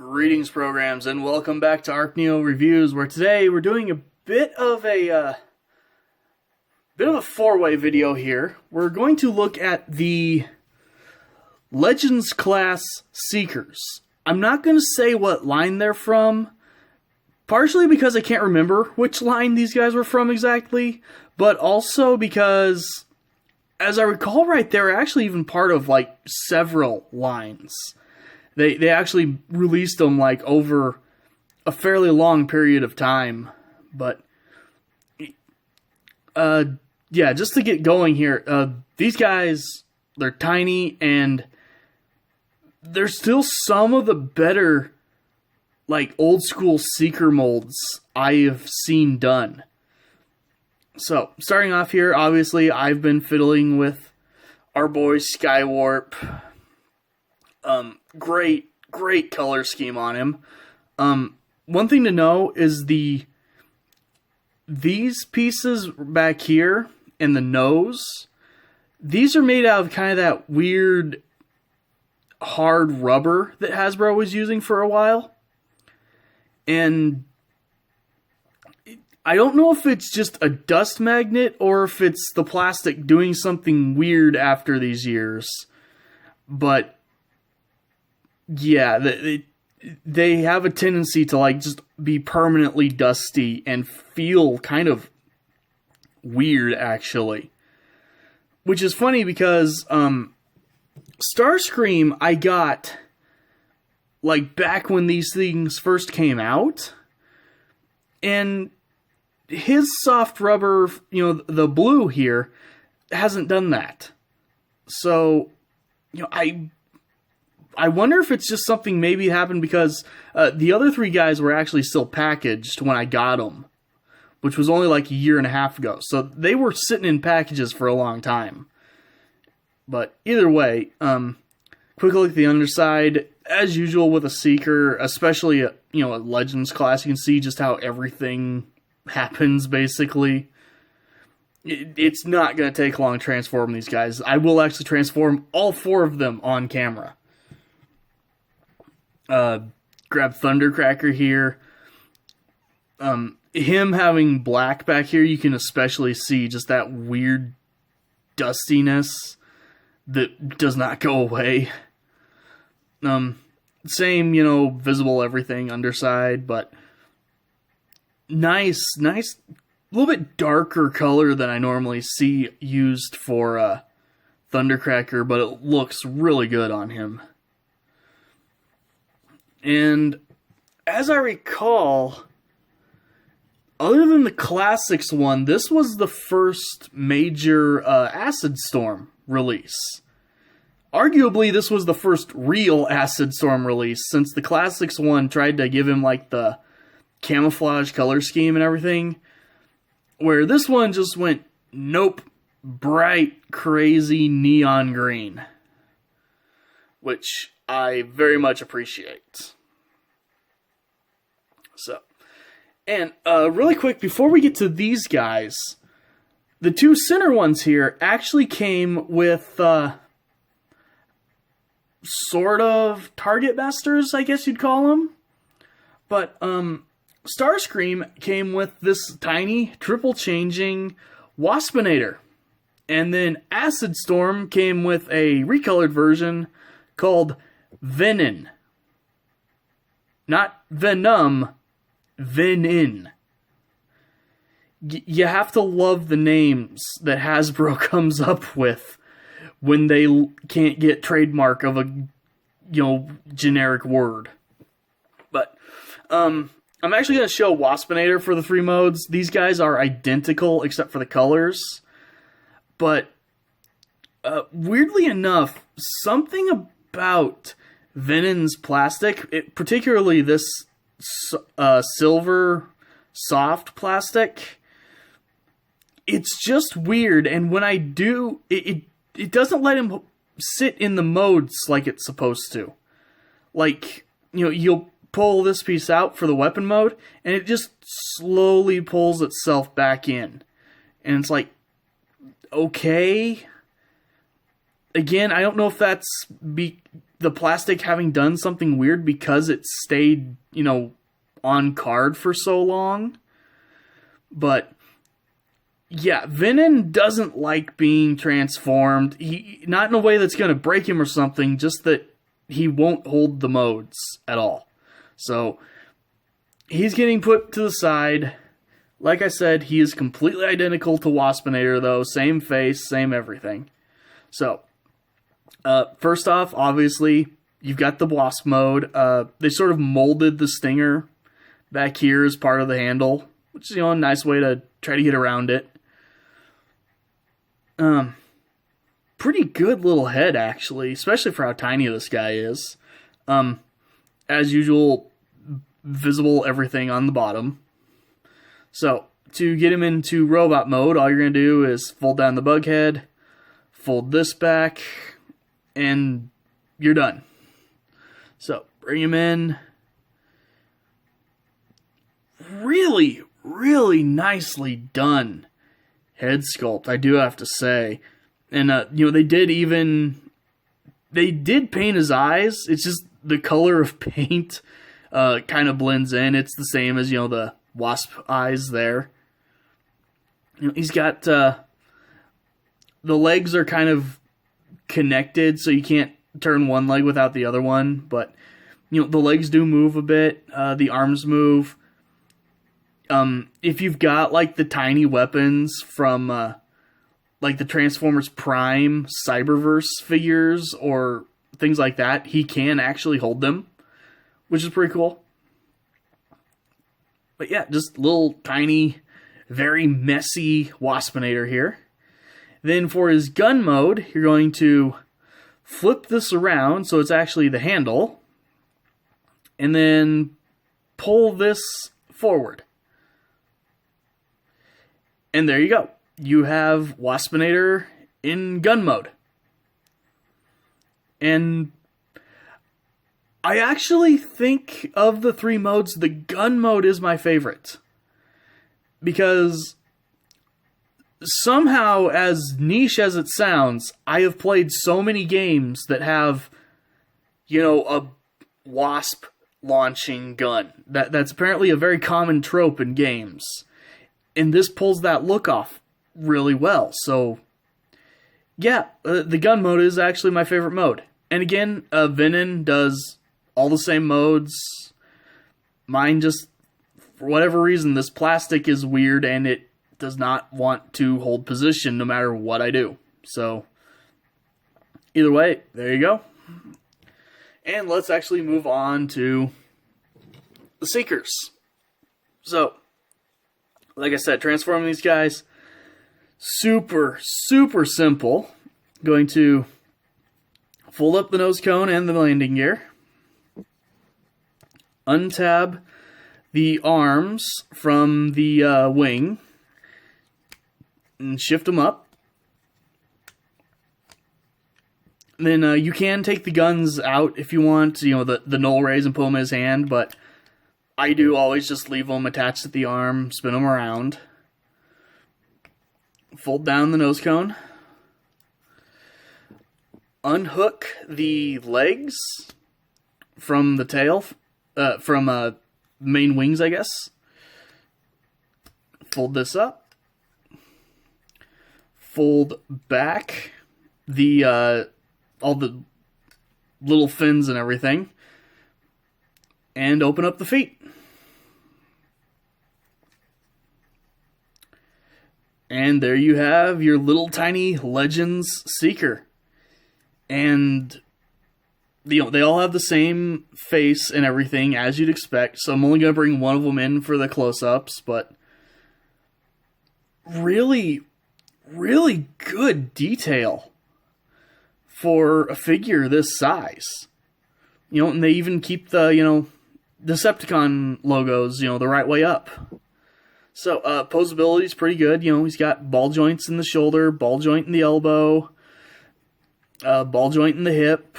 Greetings, programs, and welcome back to ArcNeo Reviews, where today we're doing a bit of a four-way video here. We're going to look at the Legends class Seekers. I'm not going to say what line they're from, partially because I can't remember which line these guys were from exactly, but also because, as I recall right, they're actually even part of like several lines. They actually released them like over a fairly long period of time, but yeah, just to get going here, these guys, they're tiny and they're still some of the better like old school Seeker molds I have seen done. So starting off here, obviously I've been fiddling with our boy Skywarp. Great color scheme on him. One thing to know is these pieces back here and the nose, these are made out of kind of that weird hard rubber that Hasbro was using for a while. And I don't know if it's just a dust magnet or if it's the plastic doing something weird after these years. But yeah, they have a tendency to like just be permanently dusty and feel kind of weird, actually. Which is funny because Starscream I got like back when these things first came out, and his soft rubber, you know, the blue here, hasn't done that. So, you know, I wonder if it's just something maybe happened because the other three guys were actually still packaged when I got them, which was only like a year and a half ago. So they were sitting in packages for a long time. But either way, quick look at the underside. As usual with a Seeker, especially a Legends class, you can see just how everything happens basically. It's not going to take long to transform these guys. I will actually transform all four of them on camera. Grab Thundercracker here. Him having black back here, you can especially see just that weird dustiness that does not go away. Same, visible everything underside, but nice, a little bit darker color than I normally see used for Thundercracker, but it looks really good on him. And as I recall, other than the Classics one, this was the first major Acid Storm release. Arguably, this was the first real Acid Storm release, since the Classics one tried to give him like the camouflage color scheme and everything, where this one just went, nope, bright, crazy neon green, which I very much appreciate. So, and really quick, before we get to these guys, the two center ones here actually came with sort of Target Masters, I guess you'd call them. But Starscream came with this tiny triple changing Waspinator. And then Acid Storm came with a recolored version called Venin. Not Venom, Venin. You have to love the names that Hasbro comes up with when they can't get trademark of a, generic word. But, I'm actually going to show Waspinator for the three modes. These guys are identical except for the colors. But, weirdly enough, something about Venin's plastic, particularly this silver soft plastic, it's just weird, and when I do, it doesn't let him sit in the modes like it's supposed to. Like, you'll pull this piece out for the weapon mode, and it just slowly pulls itself back in. And it's like, okay. Again, I don't know if that's the plastic having done something weird because it stayed, on card for so long. But yeah, Venom doesn't like being transformed. Not in a way that's going to break him or something, just that he won't hold the modes at all. So he's getting put to the side. Like I said, he is completely identical to Waspinator, though. Same face, same everything. So, first off, obviously, you've got the Wasp mode. They sort of molded the stinger back here as part of the handle, which is, a nice way to try to get around it. Pretty good little head, actually, especially for how tiny this guy is. As usual, visible everything on the bottom. So, to get him into robot mode, all you're going to do is fold down the bug head, fold this back, and you're done. So, bring him in. Really, really nicely done head sculpt, I do have to say. And, they did paint his eyes. It's just the color of paint kind of blends in. It's the same as, the Wasp eyes there. He's got, the legs are kind of connected, so you can't turn one leg without the other one, but, the legs do move a bit, the arms move. If you've got, the tiny weapons from, the Transformers Prime Cyberverse figures, or things like that, he can actually hold them, which is pretty cool. But yeah, just little tiny, very messy Waspinator here. Then for his gun mode, you're going to flip this around so it's actually the handle, and then pull this forward. And there you go. You have Waspinator in gun mode. And I actually think of the three modes, the gun mode is my favorite. Because somehow, as niche as it sounds, I have played so many games that have, a Wasp launching gun. That's apparently a very common trope in games. And this pulls that look off really well. So, yeah, the gun mode is actually my favorite mode. And again, Venom does all the same modes. Mine just, for whatever reason, this plastic is weird and it does not want to hold position no matter what I do. So, either way, there you go. And let's actually move on to the Seekers. So, like I said, transforming these guys, super, super simple. Going to fold up the nose cone and the landing gear. Untab the arms from the wing. And shift them up. Then you can take the guns out if you want, the null rays, and put them in his hand, but I do always just leave them attached at the arm, spin them around. Fold down the nose cone. Unhook the legs from the tail, from main wings, I guess. Fold this up. Fold back the all the little fins and everything, and open up the feet. And there you have your little tiny Legends Seeker. And they all have the same face and everything as you'd expect, so I'm only going to bring one of them in for the close-ups, but really, really good detail for a figure this size. And they even keep the, Decepticon logos, the right way up. So, posability is pretty good. He's got ball joints in the shoulder, ball joint in the elbow, ball joint in the hip,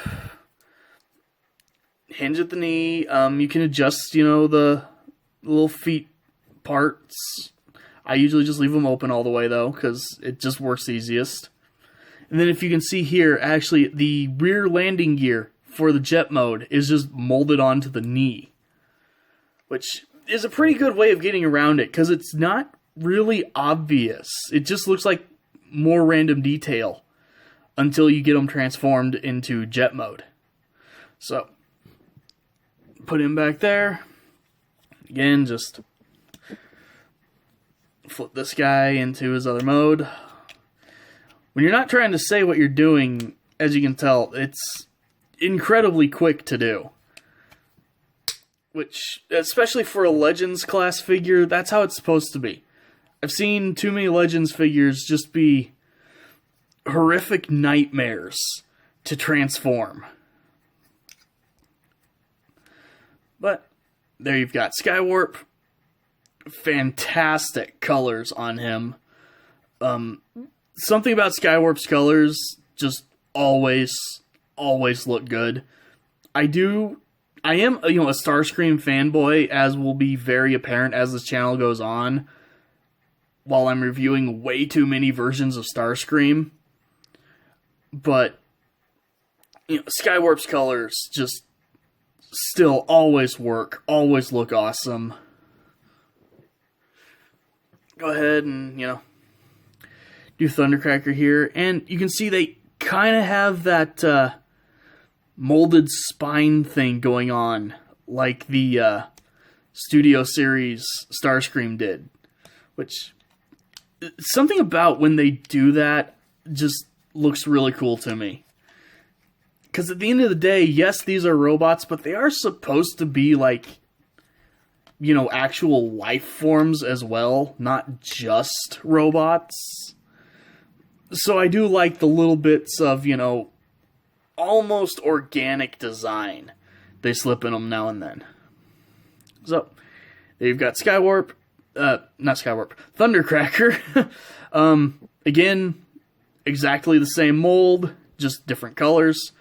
hinge at the knee. You can adjust, the little feet parts. I usually just leave them open all the way, though, because it just works easiest. And then if you can see here, actually, the rear landing gear for the jet mode is just molded onto the knee, which is a pretty good way of getting around it, because it's not really obvious. It just looks like more random detail until you get them transformed into jet mode. So, put him back there. Again, just flip this guy into his other mode. When you're not trying to say what you're doing, as you can tell, it's incredibly quick to do. Which, especially for a Legends class figure, that's how it's supposed to be. I've seen too many Legends figures just be horrific nightmares to transform. But there you've got Skywarp. Fantastic colors on him. Something about Skywarp's colors just always look good. I am, a Starscream fanboy, as will be very apparent as this channel goes on, while I'm reviewing way too many versions of Starscream. But, Skywarp's colors just still always work, always look awesome. Go ahead and, do Thundercracker here, and you can see they kind of have that molded spine thing going on, like the Studio Series Starscream did. Which, something about when they do that just looks really cool to me. Because at the end of the day, yes, these are robots, but they are supposed to be like, actual life forms as well, not just robots. So I do like the little bits of, almost organic design they slip in them now and then. So, there you've got Skywarp, not Skywarp, Thundercracker. Again, exactly the same mold, just different colors.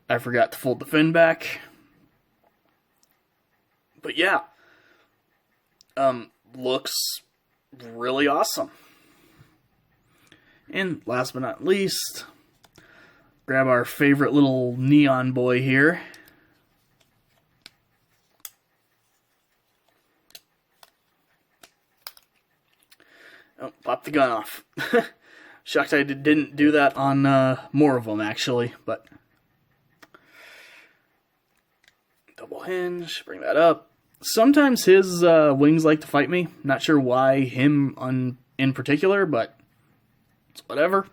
I forgot to fold the fin back. But yeah, looks really awesome. And last but not least, grab our favorite little neon boy here. Oh, pop the gun off. Shocked I didn't do that on more of them, actually, but double hinge, bring that up. Sometimes his wings like to fight me. Not sure why him in particular, but it's whatever.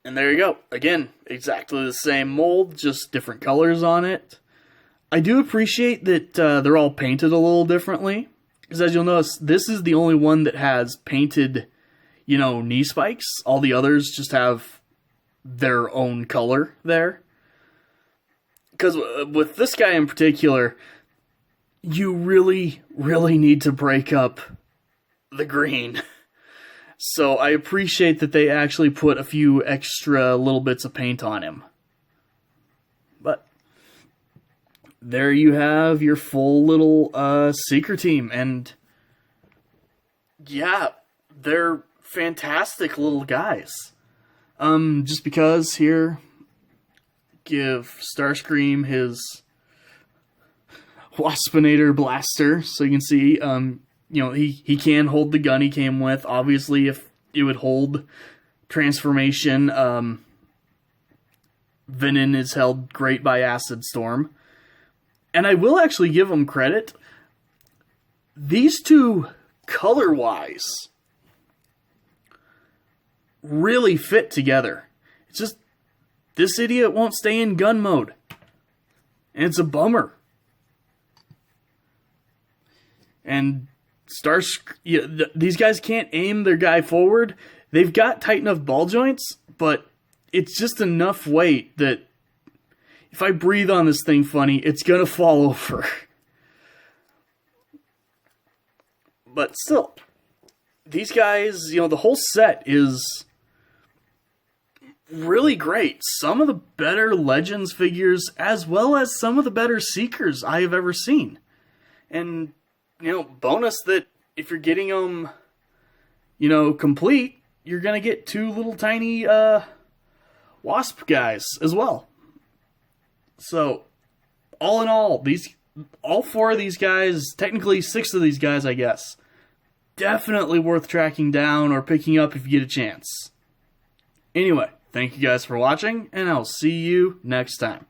And there you go. Again, exactly the same mold, just different colors on it. I do appreciate that they're all painted a little differently. Because as you'll notice, this is the only one that has painted, knee spikes. All the others just have their own color there. Because with this guy in particular, you really, really need to break up the green. So I appreciate that they actually put a few extra little bits of paint on him. But there you have your full little Seeker team. And yeah, they're fantastic little guys. Just because here, give Starscream his Waspinator blaster, so you can see, he can hold the gun he came with. Obviously, if it would hold transformation, Venom is held great by Acid Storm. And I will actually give them credit. These two, color-wise, really fit together. It's just, this idiot won't stay in gun mode. And it's a bummer. And these guys can't aim their guy forward. They've got tight enough ball joints, but it's just enough weight that if I breathe on this thing funny, it's gonna fall over. But still, these guys, the whole set is really great. Some of the better Legends figures, as well as some of the better Seekers I have ever seen. And, bonus that if you're getting them, complete, you're going to get two little tiny Wasp guys as well. So, all in all, all 4 of these guys, technically 6 of these guys, I guess, definitely worth tracking down or picking up if you get a chance. Anyway, thank you guys for watching, and I'll see you next time.